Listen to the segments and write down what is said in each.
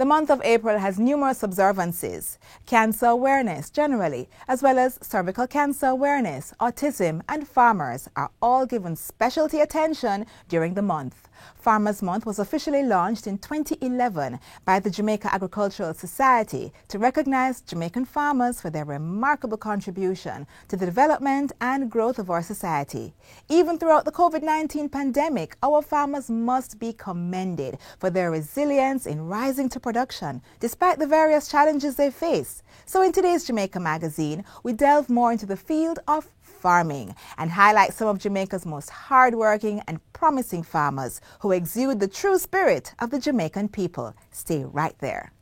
The month of April has numerous observances: cancer awareness generally, as well as cervical cancer awareness, autism, and farmers are all given specialty attention during the month. Farmers Month was officially launched in 2011 by the Jamaica Agricultural Society to recognize Jamaican farmers for their remarkable contribution to the development and growth of our society. Even throughout the COVID-19 pandemic, our farmers must be commended for their resilience in rising to production despite the various challenges they face. So in today's Jamaica Magazine, we delve more into the field of farming and highlight some of Jamaica's most hardworking and promising farmers who exude the true spirit of the Jamaican people. Stay right there.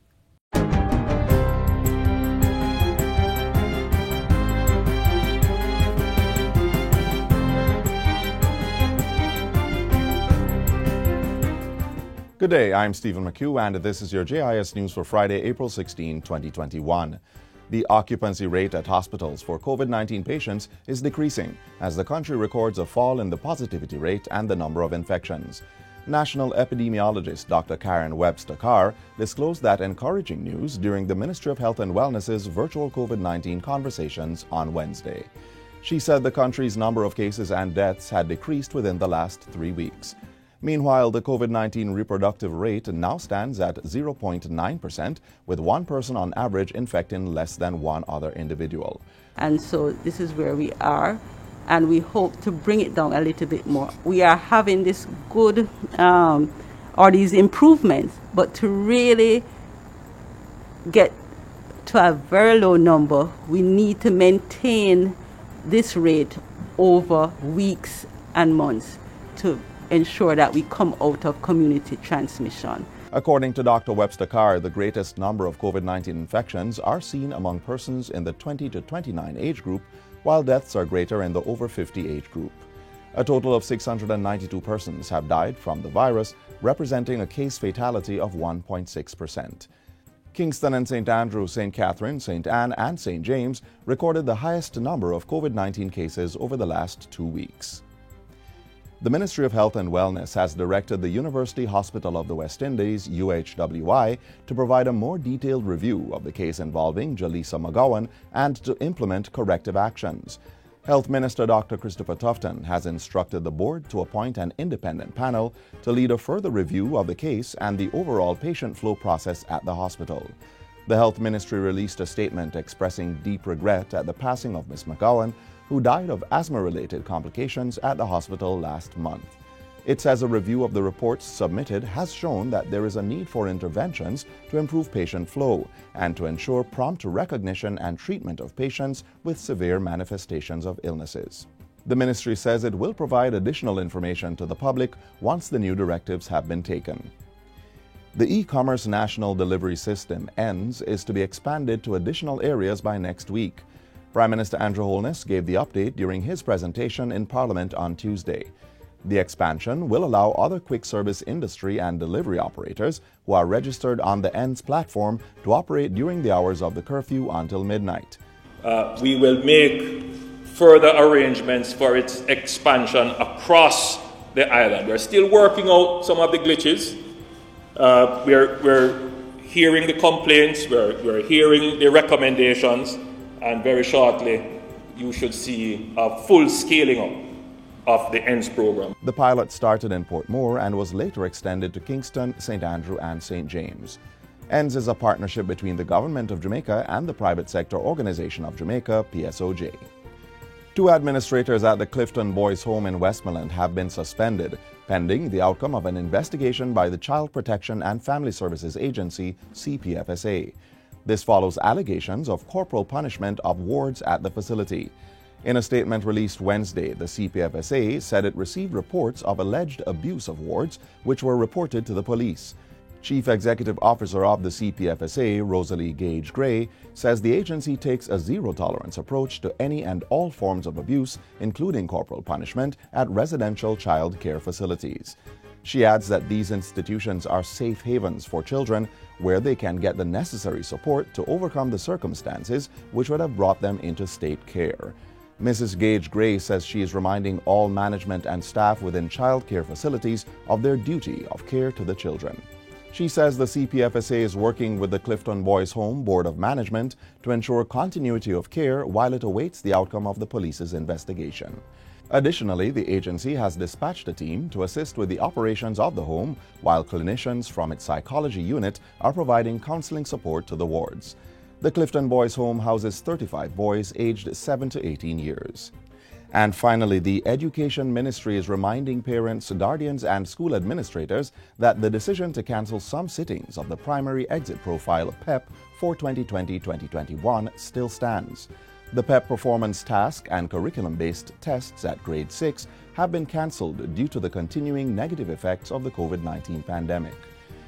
Good day, I'm Stephen McHugh, and this is your JIS News for Friday, April 16, 2021. The occupancy rate at hospitals for COVID-19 patients is decreasing as the country records a fall in the positivity rate and the number of infections. National epidemiologist Dr. Karen Webster-Carr disclosed that encouraging news during the Ministry of Health and Wellness's virtual COVID-19 conversations on Wednesday. She said the country's number of cases and deaths had decreased within the last 3 weeks. Meanwhile, the COVID-19 reproductive rate now stands at 0.9%, with one person on average infecting less than one other individual. And so this is where we are, and we hope to bring it down a little bit more. We are having this good, or these improvements, but to really get to a very low number, we need to maintain this rate over weeks and months to ensure that we come out of community transmission. According to Dr. Webster-Carr, the greatest number of COVID-19 infections are seen among persons in the 20 to 29 age group, while deaths are greater in the over 50 age group. A total of 692 persons have died from the virus, representing a case fatality of 1.6%. Kingston and St. Andrew, St. Catherine, St. Anne, and St. James recorded the highest number of COVID-19 cases over the last 2 weeks. The Ministry of Health and Wellness has directed the University Hospital of the West Indies, UHWI, to provide a more detailed review of the case involving Jaleesa McGowan and to implement corrective actions. Health Minister Dr. Christopher Tufton has instructed the board to appoint an independent panel to lead a further review of the case and the overall patient flow process at the hospital. The Health Ministry released a statement expressing deep regret at the passing of Ms. McGowan, who died of asthma-related complications at the hospital last month. It says a review of the reports submitted has shown that there is a need for interventions to improve patient flow and to ensure prompt recognition and treatment of patients with severe manifestations of illnesses. The ministry says it will provide additional information to the public once the new directives have been taken. The e-commerce national delivery system, ENDS, is to be expanded to additional areas by next week. Prime Minister Andrew Holness gave the update during his presentation in Parliament on Tuesday. The expansion will allow other quick service industry and delivery operators who are registered on the ENDS platform to operate during the hours of the curfew until midnight. We will make further arrangements for its expansion across the island. We're still working out some of the glitches. We're hearing the complaints, we're hearing the recommendations, and very shortly you should see a full scaling up of the ENDS program. The pilot started in Portmore and was later extended to Kingston, St. Andrew, and St. James. ENDS is a partnership between the Government of Jamaica and the Private Sector Organization of Jamaica, PSOJ. 2 administrators at the Clifton Boys Home in Westmoreland have been suspended, pending the outcome of an investigation by the Child Protection and Family Services Agency, CPFSA. This follows allegations of corporal punishment of wards at the facility. In a statement released Wednesday, the CPFSA said it received reports of alleged abuse of wards, which were reported to the police. Chief Executive Officer of the CPFSA, Rosalie Gage Gray, says the agency takes a zero-tolerance approach to any and all forms of abuse, including corporal punishment, at residential child care facilities. She adds that these institutions are safe havens for children where they can get the necessary support to overcome the circumstances which would have brought them into state care. Mrs. Gage Gray says she is reminding all management and staff within child care facilities of their duty of care to the children. She says the CPFSA is working with the Clifton Boys Home Board of Management to ensure continuity of care while it awaits the outcome of the police's investigation. Additionally, the agency has dispatched a team to assist with the operations of the home, while clinicians from its psychology unit are providing counseling support to the wards. The Clifton Boys Home houses 35 boys aged 7 to 18 years. And finally, the Education Ministry is reminding parents, guardians, and school administrators that the decision to cancel some sittings of the Primary Exit Profile PEP for 2020-2021 still stands. The PEP performance task and curriculum-based tests at grade 6 have been cancelled due to the continuing negative effects of the COVID-19 pandemic.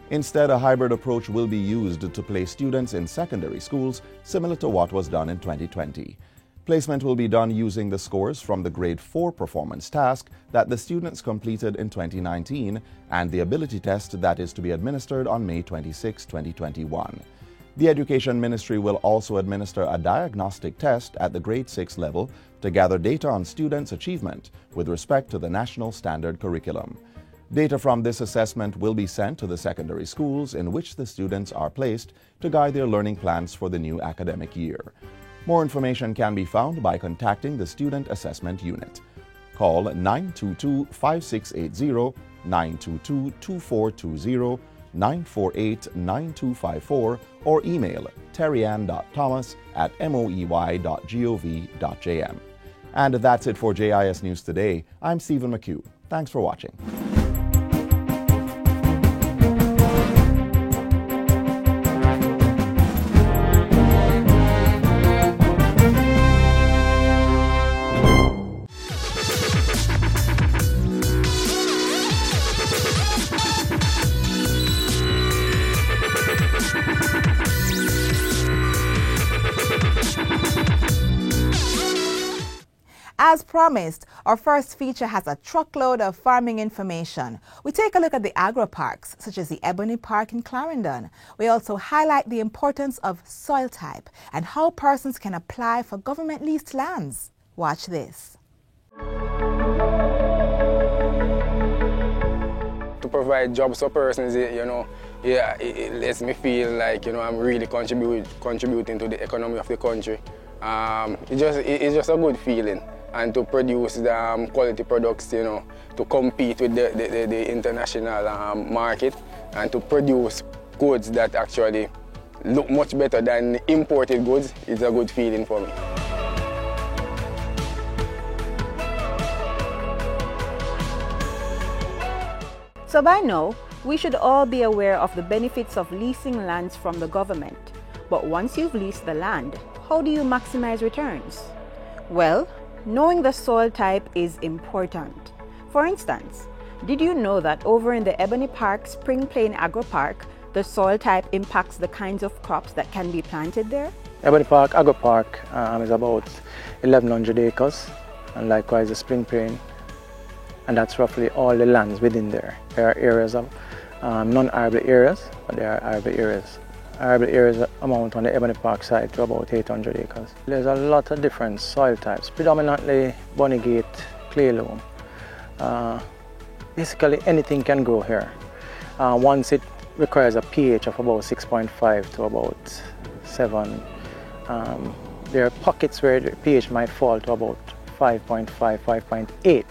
Instead, a hybrid approach will be used to place students in secondary schools, similar to what was done in 2020. Placement will be done using the scores from the grade 4 performance task that the students completed in 2019 and the ability test that is to be administered on May 26, 2021. The Education Ministry will also administer a diagnostic test at the grade 6 level to gather data on students' achievement with respect to the National Standard Curriculum. Data from this assessment will be sent to the secondary schools in which the students are placed to guide their learning plans for the new academic year. More information can be found by contacting the Student Assessment Unit. Call 922-5680, 922-2420, 948-9254, or email terryann.thomas@moey.gov.jm. And that's it for JIS News Today. I'm Stephen McHugh. Thanks for watching. As promised, our first feature has a truckload of farming information. We take a look at the agri-parks, such as the Ebony Park in Clarendon. We also highlight the importance of soil type and how persons can apply for government-leased lands. Watch this. To provide jobs for persons, it lets me feel like, I'm really contributing to the economy of the country. It's just a good feeling. And to produce the quality products, to compete with the international market, and to produce goods that actually look much better than imported goods is a good feeling for me. So by now, we should all be aware of the benefits of leasing lands from the government. But once you've leased the land, how do you maximize returns? Well, knowing the soil type is important. For instance, did you know that over in the Ebony Park Spring Plain Agro Park, the soil type impacts the kinds of crops that can be planted there? Ebony Park Agro Park is about 1,100 acres, and likewise the Spring Plain, and that's roughly all the lands within there. There are areas of non-arable areas, but there are arable areas. Arable areas amount on the Ebony Park side to about 800 acres. There's a lot of different soil types, predominantly Bonegate, clay loam. Basically anything can grow here. Once it requires a pH of about 6.5 to about 7. There are pockets where the pH might fall to about 5.5, 5.8.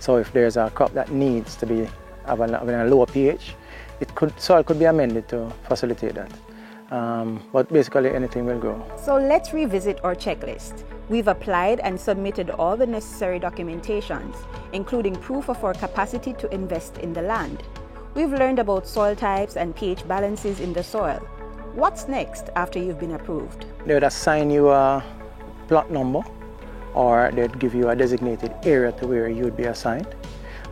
So if there's a crop that needs to be having a lower pH, soil could be amended to facilitate that. But basically anything will grow. So let's revisit our checklist. We've applied and submitted all the necessary documentations, including proof of our capacity to invest in the land. We've learned about soil types and pH balances in the soil. What's next after you've been approved? They would assign you a plot number, or they'd give you a designated area to where you'd be assigned.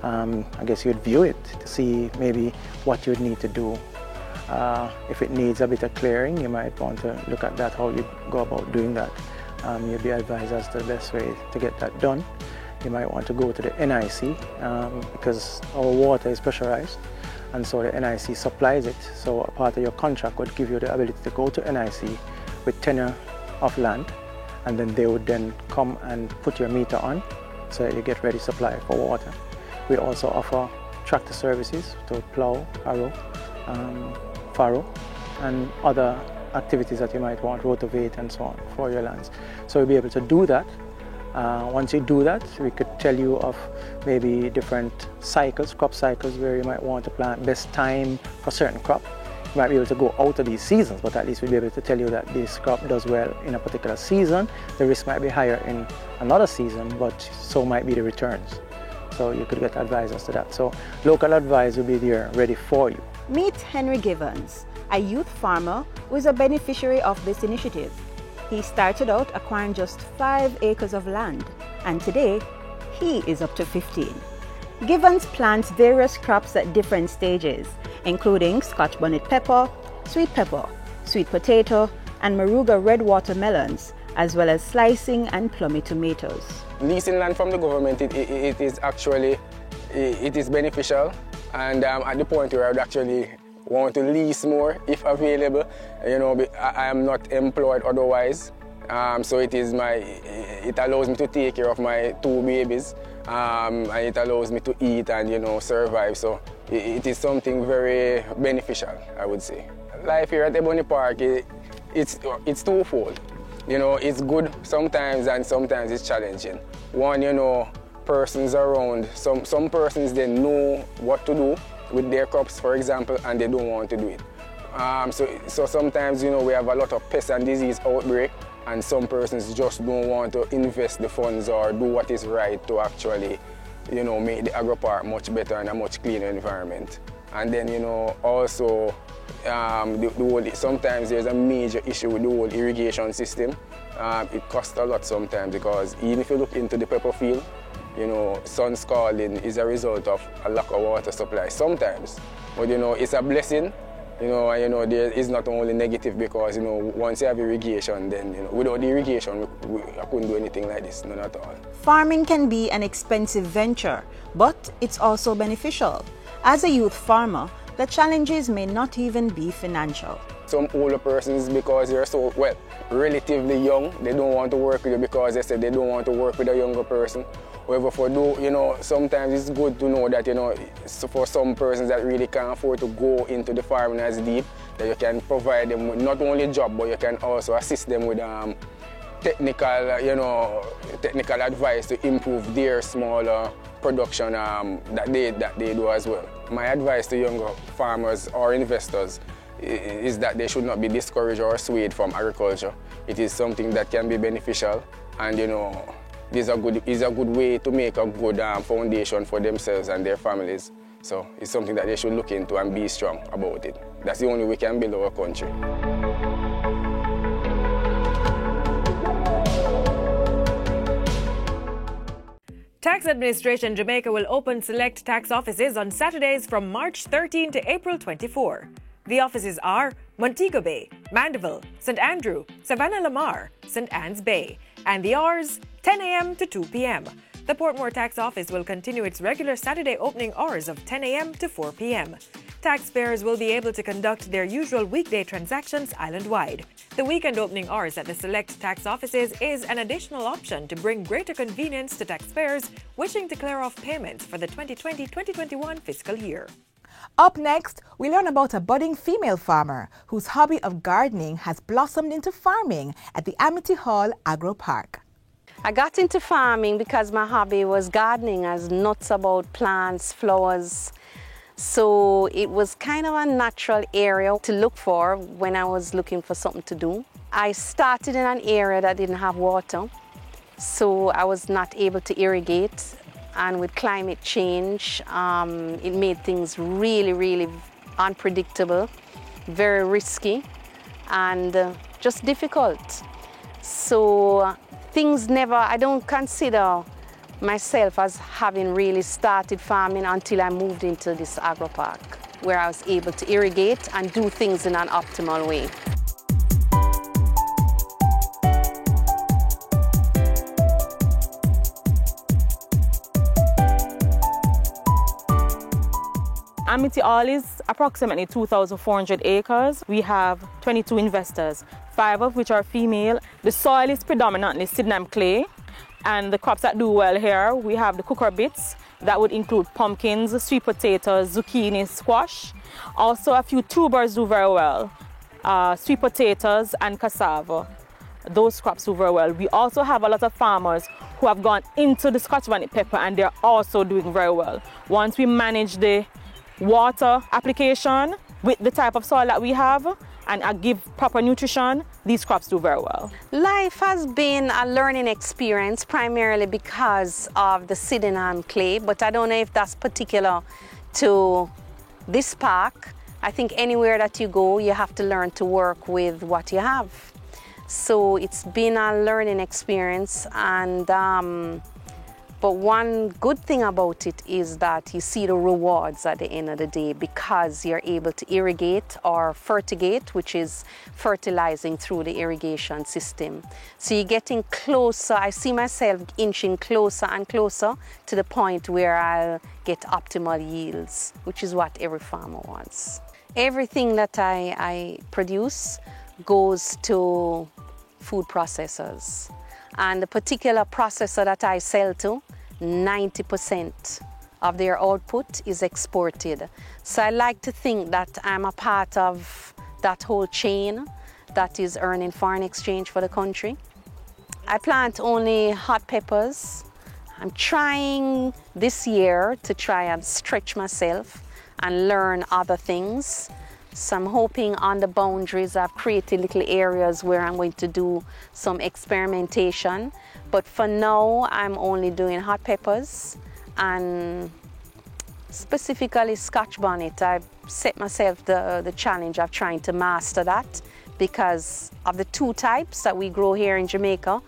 I guess you'd view it to see maybe what you'd need to do. If it needs a bit of clearing, you might want to look at that, how you go about doing that. You'll be advised as to the best way to get that done. You might want to go to the NIC because our water is pressurized, and so the NIC supplies it. So a part of your contract would give you the ability to go to NIC with tenure of land, and then they would then come and put your meter on so that you get ready supply for water. We also offer tractor services to plow, harrow, farrow and other activities that you might want, rotovate and so on for your lands. So you'll be able to do that. Once you do that, we could tell you of maybe different cycles, crop cycles, where you might want to plant, best time for certain crop. You might be able to go out of these seasons, but at least we'll be able to tell you that this crop does well in a particular season. The risk might be higher in another season, but so might be the returns. So you could get advice as to that. So local advice will be there ready for you. Meet Henry Givens, a youth farmer who is a beneficiary of this initiative. He started out acquiring just 5 acres of land, and today he is up to 15. Givens plants various crops at different stages, including Scotch bonnet pepper, sweet potato, and Moruga red watermelons, as well as slicing and plummy tomatoes. Leasing land from the government, it is actually beneficial, and at the point where I would actually want to lease more if available. You know, I am not employed otherwise, so it allows me to take care of my 2 babies, and it allows me to eat and survive. So it is something very beneficial, I would say. Life here at Ebony Park, it's twofold. It's good sometimes and sometimes it's challenging. One, persons around, some persons, they know what to do with their crops, for example, and they don't want to do it. So sometimes, we have a lot of pest and disease outbreak, and some persons just don't want to invest the funds or do what is right to actually, make the agro-park much better and a much cleaner environment. And then, also, sometimes there's a major issue with the whole irrigation system. It costs a lot sometimes, because even if you look into the pepper field, sun scalding is a result of a lack of water supply sometimes. But it's a blessing, there is not only negative, because once you have irrigation, then without the irrigation I couldn't do anything like this, none at all. Farming can be an expensive venture, but it's also beneficial. As a youth farmer, the challenges may not even be financial. Some older persons, because they're so, relatively young, they don't want to work with you because they said they don't want to work with a younger person. However, sometimes it's good to know that, for some persons that really can't afford to go into the farming as deep, that you can provide them with not only a job, but you can also assist them with technical advice to improve their smaller production that they do as well. My advice to younger farmers or investors is that they should not be discouraged or swayed from agriculture. It is something that can be beneficial, and is a good way to make a good foundation for themselves and their families. So it's something that they should look into and be strong about it. That's the only way we can build our country. Tax Administration Jamaica will open select tax offices on Saturdays from March 13 to April 24. The offices are Montego Bay, Mandeville, St. Andrew, Savannah Lamar, St. Anne's Bay, and the hours 10 a.m. to 2 p.m. The Portmore Tax Office will continue its regular Saturday opening hours of 10 a.m. to 4 p.m. Taxpayers will be able to conduct their usual weekday transactions island-wide. The weekend opening hours at the select tax offices is an additional option to bring greater convenience to taxpayers wishing to clear off payments for the 2020-2021 fiscal year. Up next, we learn about a budding female farmer whose hobby of gardening has blossomed into farming at the Amity Hall Agro Park. I got into farming because my hobby was gardening, as nuts about plants, flowers. So it was kind of a natural area to look for when I was looking for something to do. I started in an area that didn't have water, so I was not able to irrigate. And with climate change, it made things really, really unpredictable, very risky, and just difficult. So I don't consider myself as having really started farming until I moved into this agro park, where I was able to irrigate and do things in an optimal way. Amity Hall is approximately 2,400 acres. We have 22 investors, 5 of which are female. The soil is predominantly Sydenham clay, and the crops that do well here, we have the cucurbits, That would include pumpkins, sweet potatoes, zucchini, squash. Also, a few tubers do very well. Sweet potatoes and cassava. Those crops do very well. We also have a lot of farmers who have gone into the Scotch bonnet pepper and they're also doing very well. Once we manage the water application with the type of soil that we have and give proper nutrition, these crops do very well. Life has been a learning experience primarily because of the Sydenham clay, but I don't know if that's particular to this park. I think anywhere that you go, you have to learn to work with what you have. So it's been a learning experience, and but one good thing about it is that you see the rewards at the end of the day because you're able to irrigate or fertigate, which is fertilizing through the irrigation system. So you're getting closer. I see myself inching closer and closer to the point where I'll get optimal yields, which is what every farmer wants. Everything that I produce goes to food processors, and the particular processor that I sell to, 90% of their output is exported. So I like to think that I'm a part of that whole chain that is earning foreign exchange for the country. I plant only hot peppers. I'm trying this year to try and stretch myself and learn other things. So I'm hoping on the boundaries I've created little areas where I'm going to do some experimentation. But for now, I'm only doing hot peppers and specifically Scotch bonnet. I've set myself the challenge of trying to master that because of the two types that we grow here in Jamaica.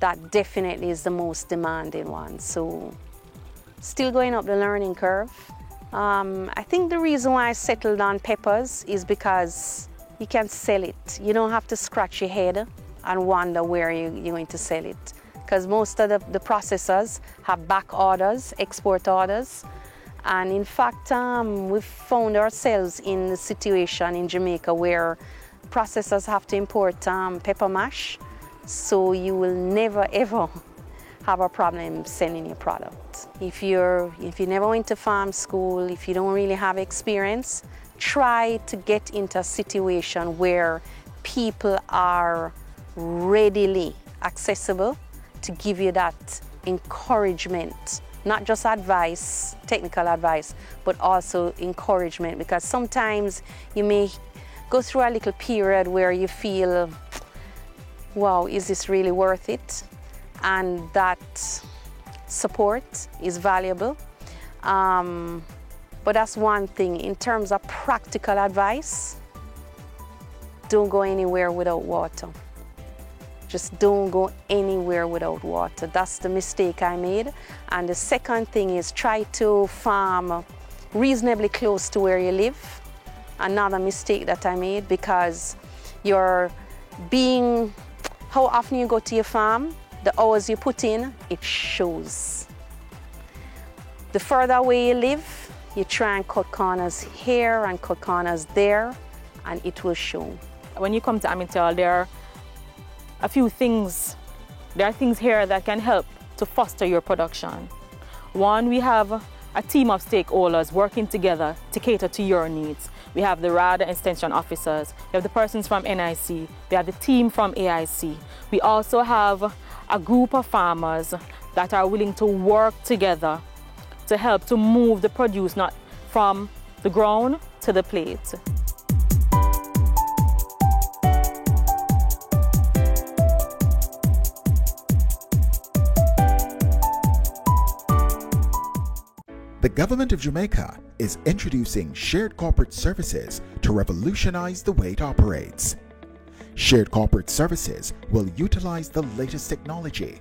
That definitely is the most demanding one. So still going up the learning curve. I think the reason why I settled on peppers is because you can sell it. You don't have to scratch your head and wonder where you're going to sell it. Because most of the processors have back orders, export orders. And in fact, we've found ourselves in a situation in Jamaica where processors have to import pepper mash. So you will never ever have a problem selling your product. If you never went to farm school, if you don't really have experience, try to get into a situation where people are readily accessible to give you that encouragement, not just advice, technical advice, but also encouragement, because sometimes you may go through a little period where you feel, wow, is this really worth it? And that support is valuable. But that's one thing. In terms of practical advice, don't go anywhere without water. Just don't go anywhere without water. That's the mistake I made. And the second thing is try to farm reasonably close to where you live. Another mistake that I made, because how often you go to your farm, the hours you put in, it shows. The further away you live, you try and cut corners here and cut corners there, and it will show. When you come to Amityville, there are a few things. There are things here that can help to foster your production. One, we have a team of stakeholders working together to cater to your needs. We have the RAD extension officers, we have the persons from NIC, we have the team from AIC. We also have a group of farmers that are willing to work together to help to move the produce not from the ground to the plate. The government of Jamaica is introducing shared corporate services to revolutionize the way it operates. Shared corporate services will utilize the latest technology,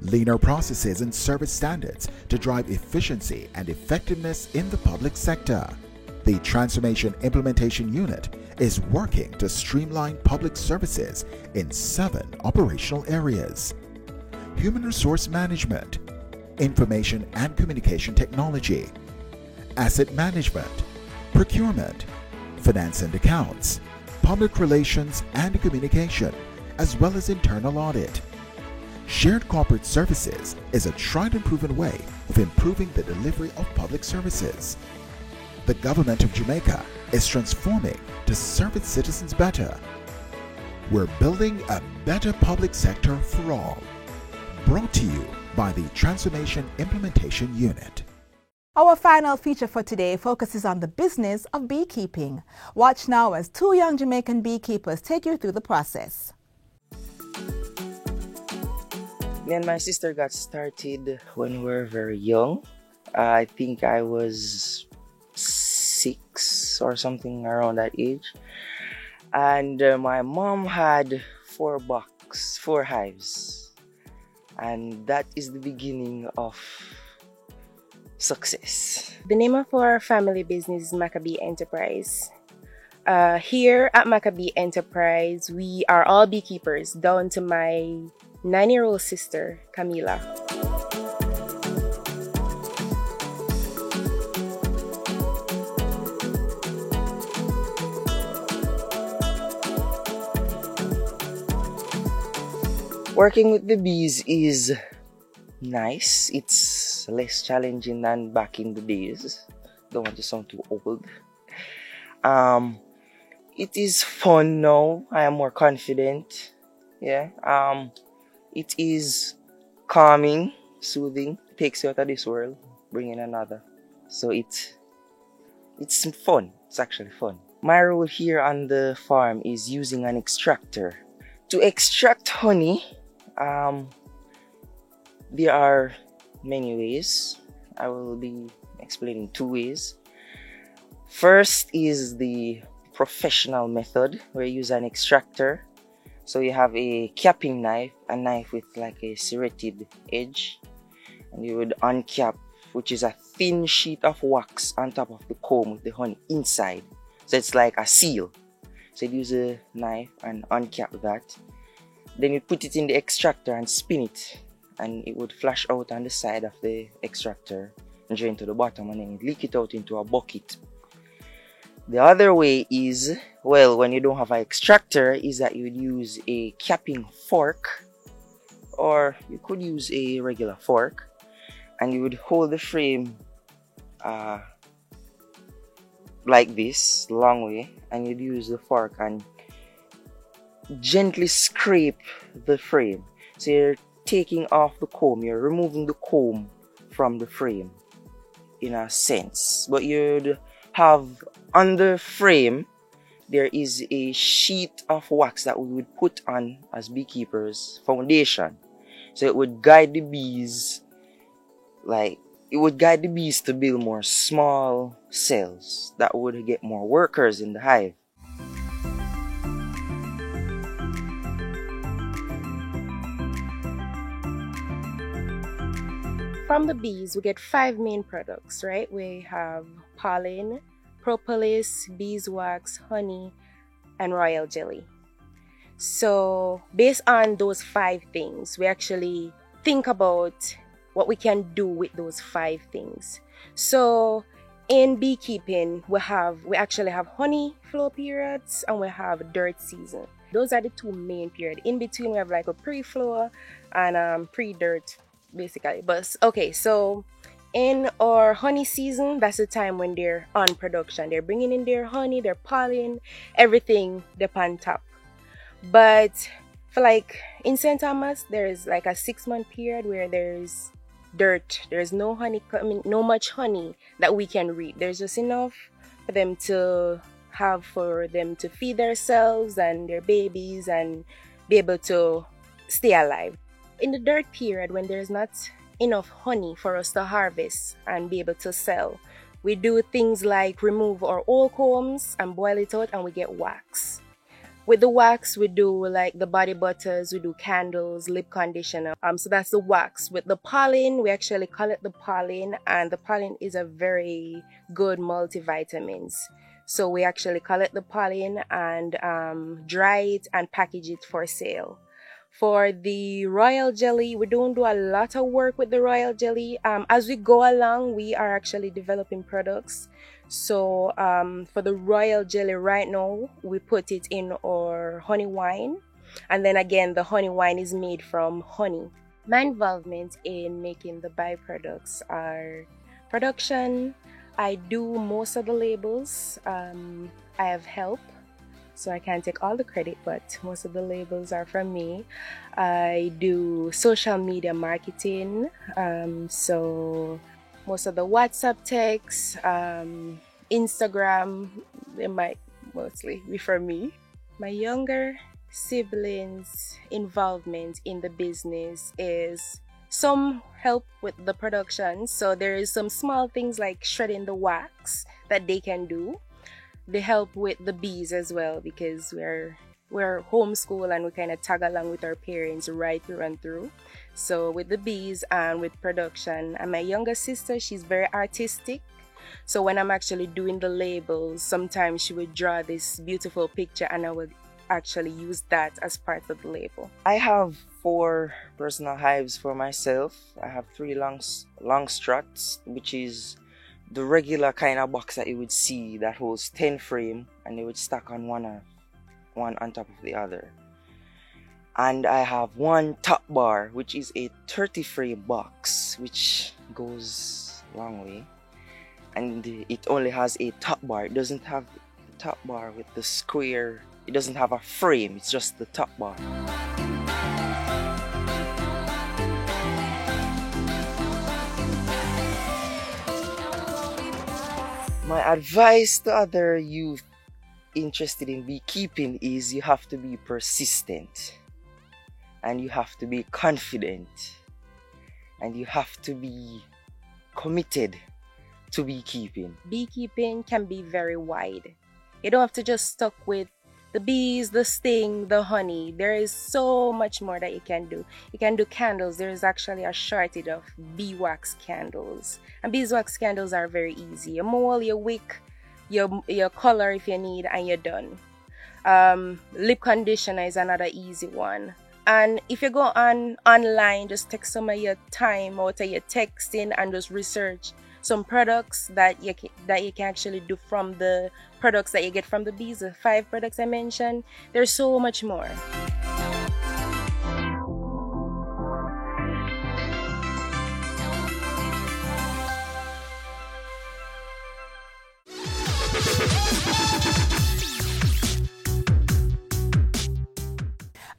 leaner processes and service standards to drive efficiency and effectiveness in the public sector. The Transformation Implementation Unit is working to streamline public services in 7 operational areas: human resource management, information and communication technology, asset management, procurement, finance and accounts, public relations and communication, as well as internal audit. Shared corporate services is a tried and proven way of improving the delivery of public services. The government of Jamaica is transforming to serve its citizens better. We're building a better public sector for all. Brought to you by the Transformation Implementation Unit. Our final feature for today focuses on the business of beekeeping. Watch now as two young Jamaican beekeepers take you through the process. Me and my sister got started when we were very young. I think I was 6 or something around that age. And my mom had 4 hives. And that is the beginning of success. The name of our family business is Maccabee Enterprise. Here at Maccabee Enterprise, we are all beekeepers, down to my 9-year-old sister, Camila. Working with the bees is nice. It's less challenging than back in the days. Don't want to sound too old. It is fun now. I am more confident. Yeah. It is calming, soothing. It takes you out of this world, bring in another. So it's fun. It's actually fun. My role here on the farm is using an extractor. To extract honey, there are many ways. I will be explaining 2 ways. First is the professional method, where you use an extractor. So you have a capping knife, a knife with like a serrated edge, and you would uncap, which is a thin sheet of wax on top of the comb with the honey inside. So it's like a seal. So you use a knife and uncap that. Then you put it in the extractor and spin it, and it would flash out on the side of the extractor and drain to the bottom, and then you leak it out into a bucket. The other way is, well, when you don't have an extractor, is that you would use a capping fork, or you could use a regular fork, and you would hold the frame like this, long way, and you'd use the fork and gently scrape the frame. So you're taking off the comb, you're removing the comb from the frame in a sense, but you'd have on the frame there is a sheet of wax that we would put on as beekeepers, foundation. So it would guide the bees, to build more small cells that would get more workers in the hive. From the bees, we get 5 main products, right? We have pollen, propolis, beeswax, honey, and royal jelly. So based on those 5 things, we actually think about what we can do with those 5 things. So in beekeeping, we actually have honey flow periods and we have dirt season. Those are the 2 main periods. In between, we have like a pre-flow and pre-dirt, basically. But okay, so in our honey season, that's the time when they're on production. They're bringing in their honey, their pollen, everything up on top. But for like in St. Thomas, there's like a 6-month period where there's dirt. There's no honey coming, no much honey that we can reap. There's just enough for them to feed themselves and their babies and be able to stay alive. In the dirt period, when there's not enough honey for us to harvest and be able to sell, we do things like remove our old combs and boil it out, and we get wax. With the wax, we do like the body butters, we do candles, lip conditioner. So that's the wax. With the pollen, we actually collect the pollen, and the pollen is a very good multivitamins. So we actually collect the pollen and dry it and package it for sale. For the royal jelly, we don't do a lot of work with the royal jelly. As we go along, we are actually developing products. So for the royal jelly right now, we put it in our honey wine. And then again, the honey wine is made from honey. My involvement in making the byproducts are production. I do most of the labels. I have help, so I can't take all the credit, but most of the labels are from me. I do social media marketing, so most of the WhatsApp texts, Instagram, they might mostly be from me. My younger siblings' involvement in the business is some help with the production, so there is some small things like shredding the wax that they can do. They help with the bees as well, because we're homeschool and we kind of tag along with our parents right through and through. So with the bees and with production. And my younger sister, she's very artistic, so when I'm actually doing the labels, sometimes she would draw this beautiful picture and I would actually use that as part of the label. I have 4 personal hives for myself. I have 3 long struts, which is the regular kind of box that you would see that holds 10 frame, and they would stack on one on top of the other. And I have 1 top bar, which is a 30 frame box, which goes a long way. And it only has a top bar. It doesn't have the top bar with the square. It doesn't have a frame. It's just the top bar. My advice to other youth interested in beekeeping is you have to be persistent, and you have to be confident, and you have to be committed to beekeeping. Beekeeping can be very wide. You don't have to just stuck with the bees, the sting, the honey. There is so much more that you can do. You can do candles. There is actually a shortage of beeswax candles. And beeswax candles are very easy. You mold, you wick, your color if you need, and you're done. Lip conditioner is another easy one. And if you go online, just take some of your time out of your texting and just research some products that you can actually do from the products that you get from the bees. The 5 products I mentioned, there's so much more.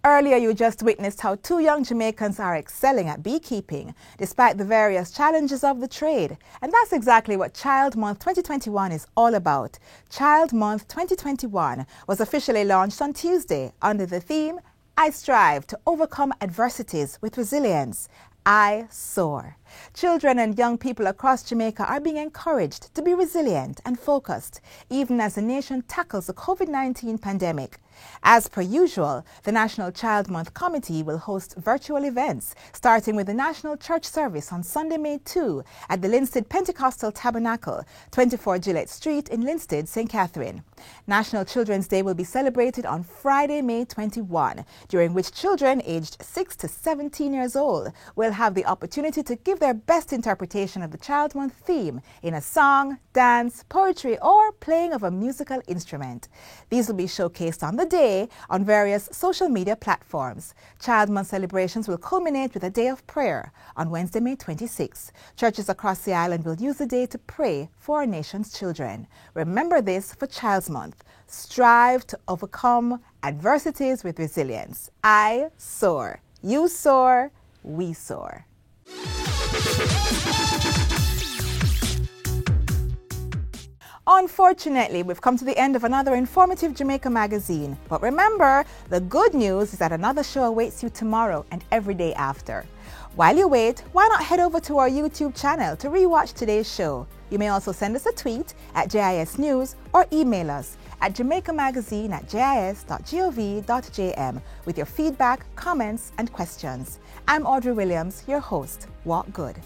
Earlier, you just witnessed how 2 young Jamaicans are excelling at beekeeping, despite the various challenges of the trade. And that's exactly what Child Month 2021 is all about. Child Month 2021 was officially launched on Tuesday under the theme, I strive to overcome adversities with resilience. I soar. Children and young people across Jamaica are being encouraged to be resilient and focused, even as the nation tackles the COVID-19 pandemic. As per usual, the National Child Month Committee will host virtual events, starting with the National Church Service on Sunday, May 2 at the Linstead Pentecostal Tabernacle, 24 Gillette Street in Linstead, St. Catherine. National Children's Day will be celebrated on Friday, May 21, during which children aged 6 to 17 years old will have the opportunity to give their best interpretation of the Child Month theme in a song, dance, poetry, or playing of a musical instrument. These will be showcased on the day on various social media platforms. Child Month celebrations will culminate with a day of prayer on Wednesday, May 26. Churches across the island will use the day to pray for our nation's children. Remember this for Child's Month. Strive to overcome adversities with resilience. I soar. You soar. We soar. Unfortunately, we've come to the end of another informative Jamaica magazine. But remember, the good news is that another show awaits you tomorrow and every day after. While you wait, why not head over to our YouTube channel to rewatch today's show? You may also send us a tweet at JIS News or email us at jamaicamagazine@jis.gov.jm with your feedback, comments, and questions. I'm Audrey Williams, your host. Walk good.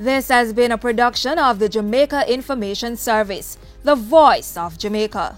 This has been a production of the Jamaica Information Service, the voice of Jamaica.